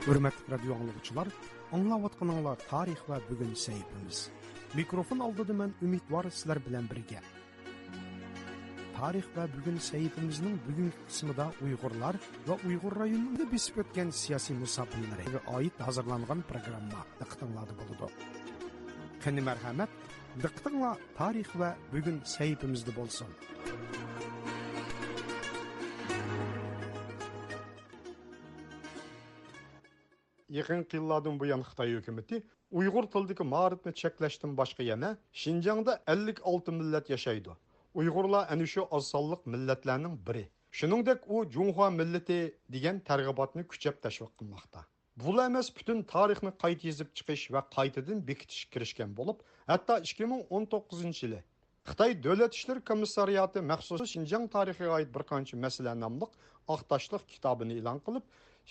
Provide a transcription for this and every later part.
Hürmetli radyo anlıqçılar, anlavatqanыңlar tarix ve bugün sahibimiz. Mikrofon aldıdı mən ümid var sizler bilen birge. Tarix ve bugün sahibimizin bugün kısmında Uygurlar ve Uygur rayonunda besip ötken siyasi musafirlere ait hazırlanған programma diqqətinizdə buludu. Qani merhamet, diqqətinizdə tarix ve bugün sahibimizde bolsun. Yaqinqi yillardan buyon Xitoy hukumatı Uyg'ur tilidagi ma'rifni cheklashdan boshqa yana Xinjiangda 56 millat yashaydi. Uyg'urlar ana shu oz sonliq millatlarning biri. Shuningdek, u Junhua millati degan targ'ibotni kuchab tashviq qilmoqda. Bular emas butun tarixni qayta yozib chiqish va qaytadan bekitish kirishgan bo'lib, hatto 2019-yili Xitoy Davlat ishlar komissariyati maxsus Xinjiang tarixiga oid bir qancha masala nomli oqtashliq kitobini e'lon qilib,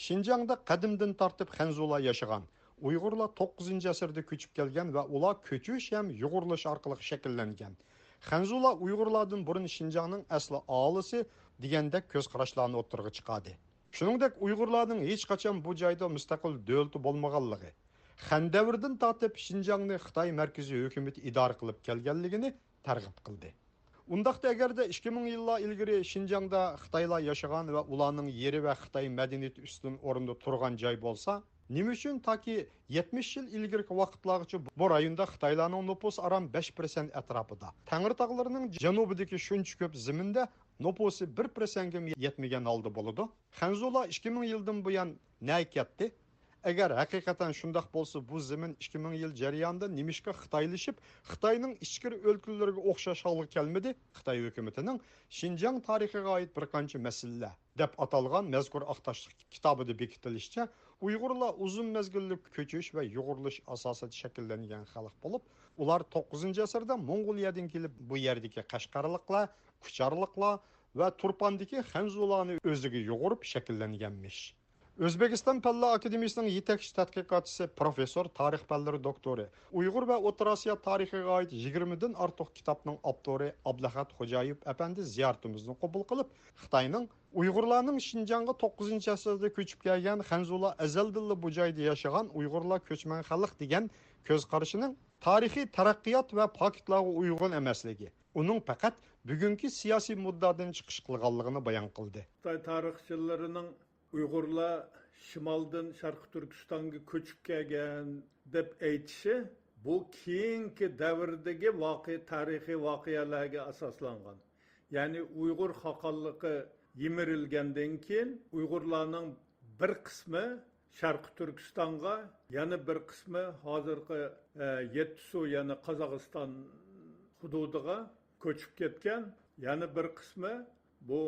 Xinjiangda qadimdan tortib Xanzular yashagan, Uyg'urlar 9-asrda ko'chib kelgan va ular ko'chish ham yug'urilish orqali shakllangan. Xanzular Uyg'urlardan burun Xinjiangning asli aholisi degandek ko'z qarashlarni o'ttirg'i chiqadi. Shuningdek, Uyg'urlarning hech qachon bu joyda mustaqil davlati bo'lmaganligi, Xan davridan tortib Xinjiangni Xitoy markaziy hukumati idora qilib kelganligini targ'ib qildi. Undaqda agarda 2000 yillar ilgari Xinjiangda Xitoylar yashagan va ularning yeri va Xitoy madaniyati ustun o'rinda turgan joy bo'lsa, nima uchun toki 70 yil ilgari vaqtlargacha bu rayonda Xitoylarning nupusi aram 5% atrofida, Tangri tog'larining janubidagi shuncha ko'p zaminda nupusi 1% ga yetmagan holda bo'ladi. Xanzular 2000 yildan buyon nima ketdi? Agar haqiqatan shundoq bo'lsa, bu zamin 2000 yil jarayonida nimishqa Xitoylashib, Xitoyning ichki o'lkalariga o'xshash holga kelmadi. Xitoy hukumatining Xinjiang tarixiga oid bir qancha masalalar deb atalgan mazkur oqtashliq kitobida bekitilishicha, Uyg'urlar uzun mezgillik ko'chish va yug'urilish asosida shakllangan xalq bo'lib, ular 9-asrda Mong'oliyadan kelib bu yerdagi Qashqarliklar, Kucharliklar va Turpandagi Xanzularni o'ziga yug'urib shakllanganmish. O'zbekiston Fanlar akademiyasining yetakchi tadqiqotchisi, professor, tarix fanlari doktori, Uyg'ur va O'rta Osiyo tarixiga oid 20 dan ortiq kitobning avtori Ablahat Xo'jayev apandi ziyoratimizni qabul qilib, Xitoyning Uyg'urlarning Xinjiangga 9-asrda ko'chib kelgan Xanzular azaldan bu joyda yashagan Uyg'urlar ko'chman xalq degan ko'z qarashining tarixiy taraqqiyot va paketlarga uyg'un emasligi, uning faqat bugungi siyosiy muddadan chiqish qilganligini bayon qildi. Xitoy tarixchilarining Uyg'urlar shimoldan Sharqi Turkistonga ko'chib kelgan deb aytishi bu keyingi davrdagi tarixiy voqealarga asoslangan. Ya'ni Uyg'ur xalqligi yimirilgandan keyin Uyg'urlarning bir qismi Sharqi Turkistonga, yana bir qismi hozirgi Yettisu, ya'ni Qozog'iston hududiga ko'chib ketgan, yana bir qismi bu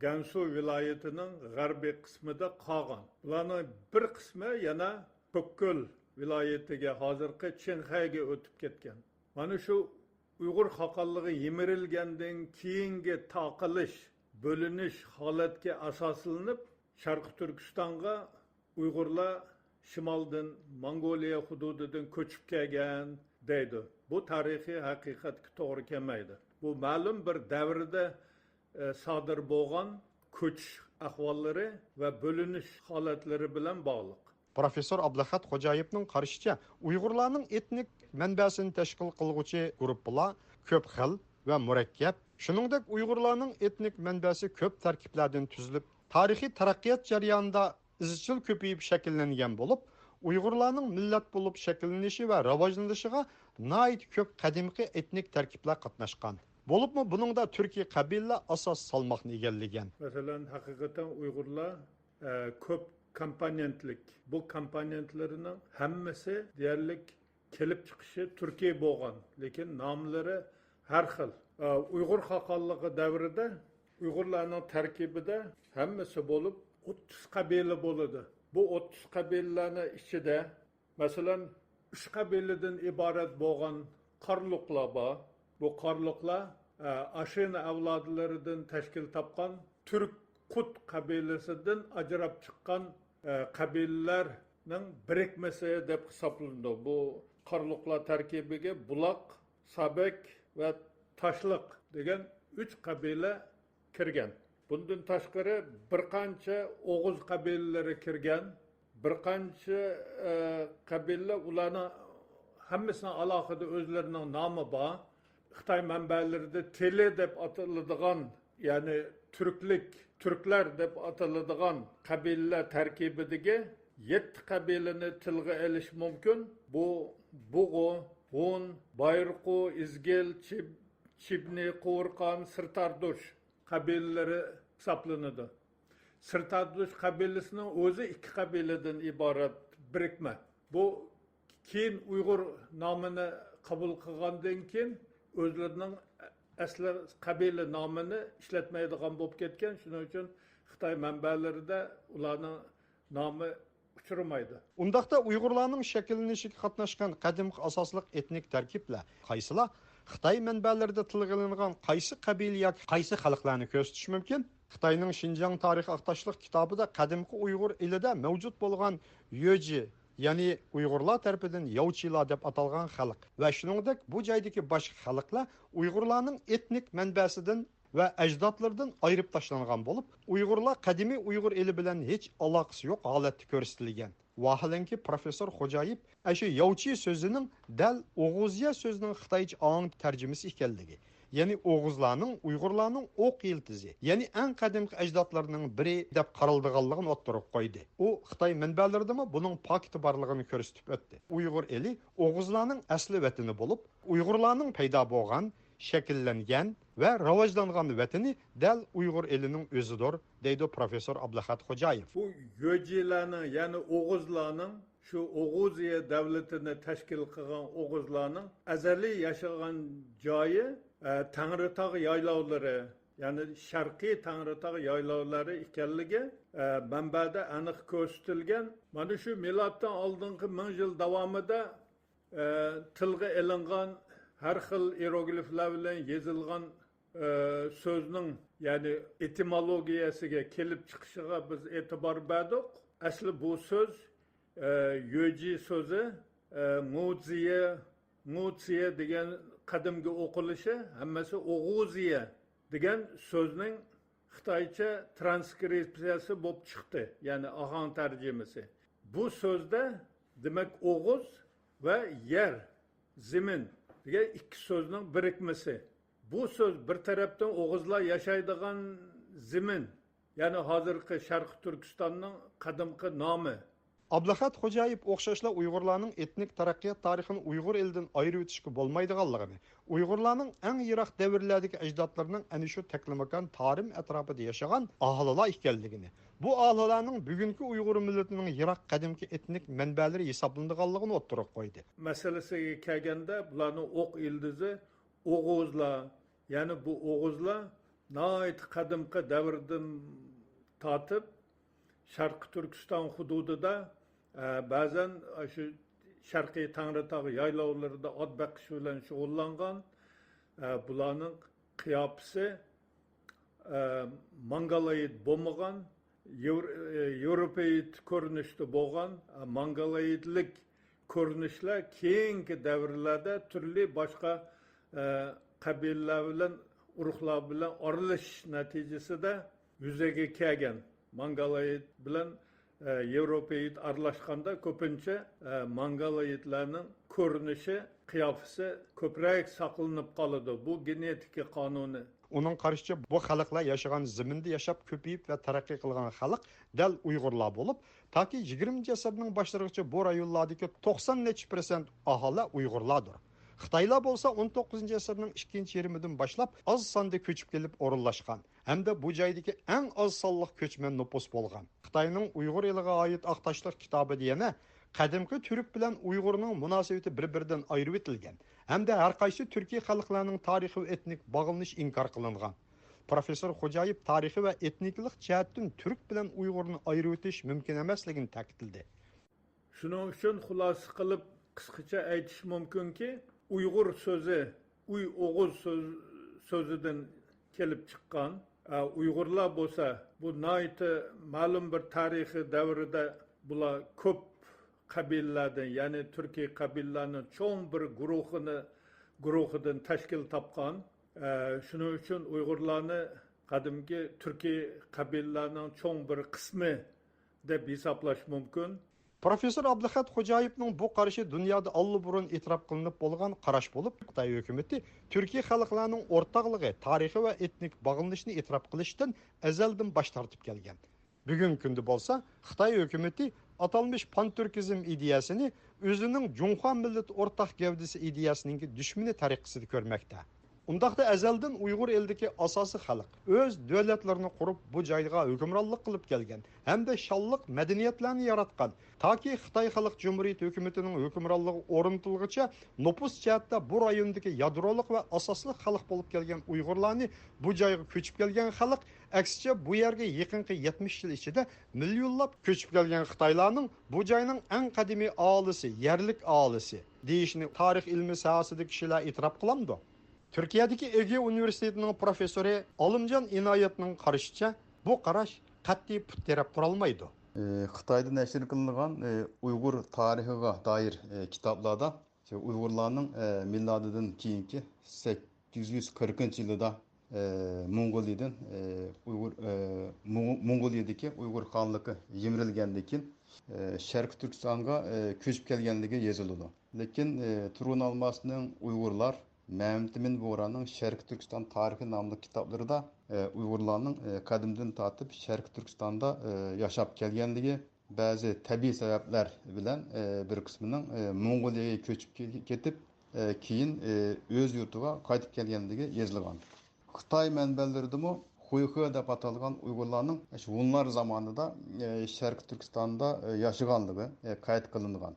Gansu viloyatining g'arbiy qismida qolgan. Ularning bir qismi yana Pokol viloyatiga, hozirgi Chinxayga o'tib ketgan. Mana shu Uyg'ur xalqligi yimirilgandan keyingi taqilish, bo'linish holatga asoslanib, Sharqi Turkistonga Uyg'urlar shimoldan Mongoliya hududidan ko'chib kelgan deydi. Bu tarixiy haqiqatga to'g'ri kelmaydi. Bu ma'lum bir davrda sodir bo'lgan ko'chish ahvollari va bo'linish holatlari bilan bog'liq. Professor Ablahat Xo'jayevning qarashicha, Uyg'urlarning etnik manbasini tashkil qiluvchi guruhlar ko'p xil va murakkab. Shuningdek, Uyg'urlarning etnik manbasi ko'p tarkiblardan tuzilib, tarixiy taraqqiyot jarayonida izchil ko'payib shakllangan bo'lib, Uyg'urlarning millat bo'lib shakllanishi va rivojlanishiga nihoyat ko'p qadimgi etnik tarkiblar qatnashgan. Bo'libmi buningda Turkiy qabilalar asos salmoqni egallagan. Masalan, haqiqatan Uyg'urlar ko'p komponentlik. Bu komponentlarining hammasi deyarli kelib chiqishi Turkiy bo'lgan, lekin nomlari har xil. Uyg'ur xalqligi davrida Uyg'urlarning tarkibida hammasi bo'lib 30 qabila bo'ladi. Bu 30 qabilalarning ichida masalan 3 qabiladan iborat bo'lgan Qarluqlar bor. Bu Qarluqlar Ashina avlodlaridan tashkil topgan Turk Qut qabilasidan ajrab chiqqan qabilalarning birikmasi deb hisoblanadi. Bu Qarluqlar tarkibiga Buloq, Sabek va Toshliq degan 3 qabila kirgan. Bundan tashqari bir qancha O'g'iz qabilalari kirgan. bir qancha qabilalar ularning hammasining alohida o'zlarining nomi bor. Xitoy manbalarida tele deb ataladigan, ya'ni turklar deb ataladigan qabilalar tarkibidagi 7 qabilani tilga olish mumkin. Bu Bug'u, Hun, Bayrqu, Izgil, Chibni, Qo'rqon, Sirtardush qabilalari hisoblanadi. Sirtardush qabilasining o'zi 2 qabiladan iborat birikma. Bu keyin Uyg'ur nomini qabul qilgandan keyin o'zlarining asli qabila nomini ishlatmaydigan bo'lib ketgan. Shuning uchun Xitoy manbalarida ularning nomi uchramaydi. Undaqda Uyg'urlarning shakllanishida qatnashgan qadimgi asosliq etnik tarkiblar qaysilar? Xitoy manbalarida tilga olingan qaysi qabila yoki qaysi xalqlarni ko'rsatish mumkin? Xitoyning Xinjiang tarix aqtashliq kitobida qadimgi Uyg'ur elida mavjud bo'lgan Yoji, ya'ni Uyg'urlar tarafidan Yovchilar deb atalgan xalq va shuningdek bu joydagi boshqa xalqlar Uyg'urlarning etnik manbasidan va ajdodlaridan ayirib tashlangan bo'lib, Uyg'urlar qadimiy Uyg'ur eli bilan hech aloqasi yo'q holatda ko'rsatilgan. Vahilanki professor Xo'jayev shu Yovchi so'zining dal O'g'uzcha so'zining Xitoycha ong tarjimasi ekanligi, ya'ni O'g'uzlarning Uyg'urlarning o'q yiltizi, ya'ni eng qadimgi ajdodlarining biri deb qaraldiganligini o'ttirib qo'ydi. U Xitoy manbalaridami buning pakti borligini ko'rsatib o'tdi. Uyg'ur eli O'g'uzlarning asli vatani bo'lib, Uyg'urlarning paydo bo'lgan, shakllangan va rivojlangan vatani dal Uyg'ur elining o'zidir, deydi professor Abduhat Xo'jayev. Bu Yojilarning, ya'ni O'g'uzlarning shu O'g'uziya davlatini tashkil qilgan O'g'uzlarning azaliy yashagan joyi Tangritog' yaylovlari, ya'ni sharqiy Tangritog' yaylovlari ekanligi manbada aniq ko'rsatilgan. Mana shu miloddan oldingi 1000 yil davomida tilga ilingan har xil hierogliflar bilan yozilgan so'zning, ya'ni etimologiyasiga kelib chiqishiga biz e'tibor berdik. Asli bu so'z Yoji so'zi Mo'ziya degan qadimgi o'qilishi, hammasi O'g'uziya degan so'zning Xitoycha transkripsiyasi bo'lib chiqdi, ya'ni ohang tarjimasi. Bu so'zda demak O'g'uz va yer, zimin degan ikki so'zning birikmasi. Bu so'z bir tarafdan O'g'uzlar yashaydigan zimin, ya'ni hozirgi Sharq Turkistonning qadimgi nomi. Abduhat Xo'jayev o'xshashla Uyg'urlarning etnik taraqqiyot tarixini Uyg'ur elidan ayirib o'tishga bo'lmaydiganligini, Uyg'urlarning eng yiroq davrlardagi ajdodlarining ana shu taklamakan tarim atrofida yashagan aholilar ekanligini, bu aholilarning bugungi Uyg'ur millatining yiroq qadimki etnik manbalari hisoblanadiganligini o'ttirib qo'ydi. Masalasiga kelganda bularning o'q ildizi O'g'uzlar, ya'ni bu O'g'uzlar nihoyat qadimgi davrdan tortib Sharq Turkiston hududida ba'zan shu sharqiy Tangritog' yaylovlarida ot boqish bilan shug'ullangan. Bularning qiyofasi mongoloid bo'lmagan, yevropeid ko'rinishda bo'lgan, mongoloidlik ko'rinishlar keyingi davrlarda turli boshqa qabilalar bilan, urug'lar bilan aralashish natijasida yuzaga kelgan. Mongoloid bilan Yevropeid aralashganda ko'pincha mongoloidlarning ko'rinishi, qiyofasi ko'proq saqlanib qoladi. Bu genetika qonuni. Uning qarashicha bu xalqlar yashagan zaminda yashab ko'payib va taraqqiy qilgan xalq dal Uyg'urlar bo'lib, toki 20-asrning boshlarigacha bu rayonlardagi 90% aholi Uyg'urlardir. Xitoylar bo'lsa 19-asrning ikkinchi yarmidan boshlab oz sonda ko'chib kelib o'rinlashgan hamda bu joydagi eng oz sonli ko'chman nupus bo'lgan. Xitoyning Uyg'ur eliga oid aqtashliq kitobida yana qadimgi turk bilan Uyg'urning munosabati bir-biridan ayirib etilgan hamda har qaysi turkiy xalqlarning tarixi va etnik bog'lanish inkor qilingan. Professor Xo'jayev tarixi va etniklik jihatdan turk bilan Uyg'urni ayirib o'tish mumkin emasligini ta'kidladi. Shuning uchun xulosa qilib qisqacha aytish mumkinki, Uyg'ur so'zi O'g'uz so'zidan kelib chiqqan. Uyg'urlar bo'lsa, bu nihoyatda ma'lum bir tarixiy davrida bular ko'p qabilalardan, ya'ni turkiy qabilalarning cho'ng bir guruhidan tashkil topgan. Shuning uchun Uyg'urlarni qadimgi turkiy qabilalarning cho'ng bir qismi deb hisoblash mumkin. Professor Abduhat Xo'jayevning bu qarashi dunyoda allburun e'tirof qilinib bo'lgan qarash bo'lib, Xitoy hukumatı Turkiya xalqlarining o'rtoqligi, tarixi va etnik bog'lanishni e'tirof qilishdan azaldan bosh tortib kelgan. Bugungi kunda bo'lsa, Xitoy hukumatı atalmış pan-turkizm ideyasini o'zining Junxo millat o'rtaq gavdasi ideyasining dushmani tariqasida ko'rmoqda. Undaqda azaldan Uyg'ur eldagi asosiy xalq o'z davlatlarini qurib bu joyga hukmronlik qilib kelgan hamda shonliq madaniyatlarni yaratgan. Toki Xitoy Xalq Cumhuriyeti hukumatining hukmronligi o'rnatilguncha nopus jihatda bu rayondagi yadroliq va asosli xalq bo'lib kelgan Uyg'urlarni bu joyga ko'chib kelgan xalq, aksicha bu yerga yaqinqi 70 yil ichida millionlab ko'chib kelgan Xitoylarning bu joyning eng qadimiy aholisi, yerlik aholisi deyishni tarix ilmi sohasidagi kishilar e'tirof qilamdi. Türkiye'deki Ege Üniversitesi'nin profesörü Alimcan İnayet'nin qarashicha bu qarash qat'iy put terap turolmaydi. Xitoyda nashr qilingan Uyg'ur tarixiga doir kitoblarda Uyg'urlarning millatidan keyingi 840-yilda Mongoliyadan Mongoliyadagi Uyg'ur xonligi yemirilgandan keyin Sharq Turkistonga ko'chib kelganligi yoziladi. Lekin Turun Almasning Uyg'urlar Mehmet Boran'ın Şərq Türkistan tarixi namlı kitaplarında Uygurlarının kadimden tatip Şərq Türkistan'da yaşap gelgenliği, bazı tabii sebepler bilen bir kısmının Mongoliyaya köçüp ketip keyin öz yurtuga qaytip gelgenliği yazılgan. Xitay mənbələrində mi Xuyxu dep atalgan Uygurlarının bunlar zamanında Şərq Türkistan'da yaşaganlığı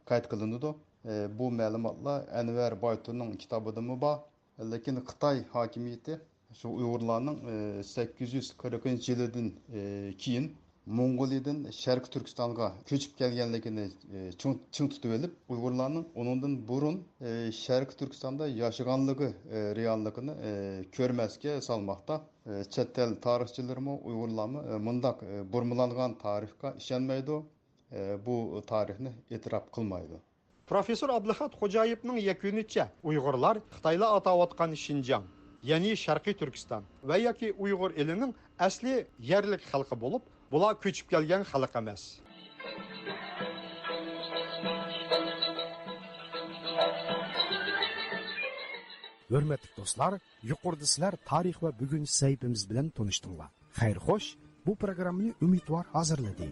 qayt kılındı. Bu məlumatlar Enver Baytun'un kitabıda mı var? Lakin Xitay hakimiyeti şu Uygurlarının 840 yıldan keyin Mongoliyadan Şərq Türkistan'a köçüp gelgenligini çın tutup elip Uygurlarının onundan burun Şərq Türkistan'da yaşaganlığı reallıkını körmezke salmakta. Chet el tarihçilerimi Uygurlarımı mındak burmulangan tarihka işenmeydi. Bu tarihini etiraf kılmaydı. Profesör Abduhat Xo'jayevning yakunicha Uyg'urlar Xitoylar atayotgan Xinjiang, ya'ni Sharqiy Turkiston va yoki Uyg'ur elining asli yerlik xalqi bo'lib, bular ko'chib kelgan xalq emas. Hurmatli do'stlar, yuqorida sizlar tarix va bugungi saytimiz bilan tanishdinglar. Xayr xo'sh, bu programmani Umidvor hozirladi.